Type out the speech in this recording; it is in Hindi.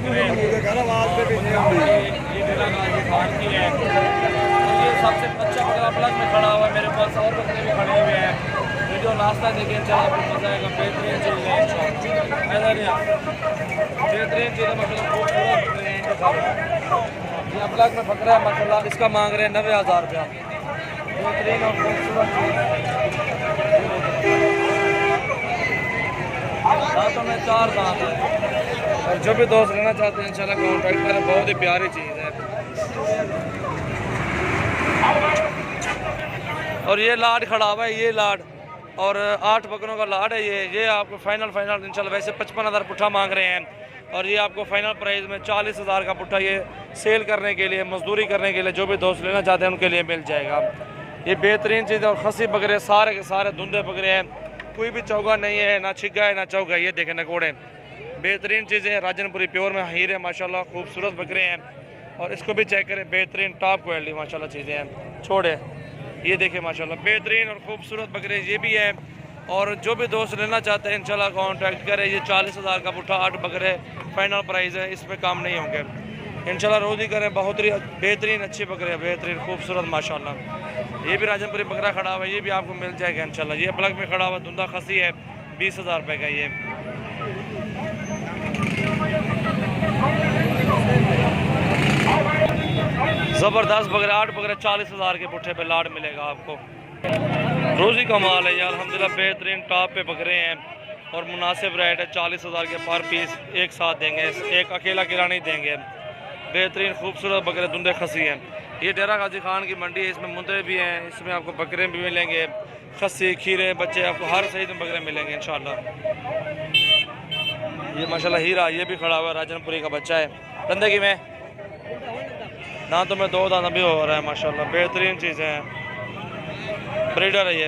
ये डेरा गाजी खान की है। ये सबसे अच्छा बकरा प्लग में खड़ा हुआ है। मेरे पास और बकरे भी खड़े हुए हैं। ये जो नाश्ता देखिए चला आपको मजा आएगा। बेहतरीन चीज़ है, बेहतरीन चीज़ है मतलब खूबसूरत बकरे हैं। ये प्लग में बकरा है माशाल्लाह। इसका मांग रहे हैं 90,000 रुपया। बेहतरीन और खूबसूरत चीज़। दांतों में 4 दांत है। और जो भी दोस्त लेना चाहते हैं इंशाल्लाह कॉन्टैक्ट करें। बहुत ही प्यारी चीज़ है। और ये लाड खड़ा हुआ है, ये लाड और 8 बकरों का लाड है। ये आपको फाइनल इंशाल्लाह वैसे 55,000 पुट्ठा मांग रहे हैं। और ये आपको फाइनल प्राइस में 40,000 का पुट्ठा ये सेल करने के लिए, मजदूरी करने के लिए जो भी दोस्त लेना चाहते हैं उनके लिए मिल जाएगा। ये बेहतरीन चीज़ है। और खसी बकरे सारे के सारे धुंधे बकरे हैं। कोई भी चौगा नहीं है, ना छिग्गा है ना चौगा है। ये देखें नकोड़े, बेहतरीन चीज़ें हैं। राजनपुरी प्योर में हीरे है माशाल्लाह। खूबसूरत बकरे हैं। और इसको भी चेक करें, बेहतरीन टॉप क्वालिटी माशाल्लाह चीज़ें हैं। छोड़े ये देखें माशाल्लाह बेहतरीन और खूबसूरत बकरे ये भी है। और जो भी दोस्त लेना चाहते हैं इंशाल्लाह कांटेक्ट करें। ये 40,000 का पुट्ठा 8 बकरे फाइनल प्राइस है। इसमें काम नहीं होंगे इंशाल्लाह। रोज़ ही करें। बहुत ही बेहतरीन अच्छे बकरे हैं, बेहतरीन खूबसूरत माशाल्लाह। ये भी राजनपुरी बकरा खड़ा हुआ है। ये भी आपको मिल जाएगा इंशाल्लाह। ये प्लग में खड़ा हुआ धुंधा खसी है, 20,000 रुपये का। ये ज़बरदस्त बकरे 8 बकरे 40,000 के पुट्ठे पे लाड मिलेगा आपको। रोज़ी का माल है यार अल्हम्दुलिल्लाह। बेहतरीन टॉप पे बकरे हैं और मुनासिब रेट है। 40,000 के पर पीस एक साथ देंगे, एक अकेला किरा नहीं देंगे। बेहतरीन खूबसूरत बकरे धुंधे खसी हैं। ये डेरा गाजी खान की मंडी है। इसमें मुंदे भी हैं, इसमें आपको बकरे भी मिलेंगे, खसी खीरे बच्चे आपको हर सईद में बकरे मिलेंगे इंशाल्लाह। ये माशाल्लाह हीरा ये भी खड़ा हुआ है, राजनपुरी का बच्चा है। धंधे की में दांतों में 2 दांत भी हो रहा है माशाल्लाह। बेहतरीन चीज़ें हैं, ब्रीडर है ये।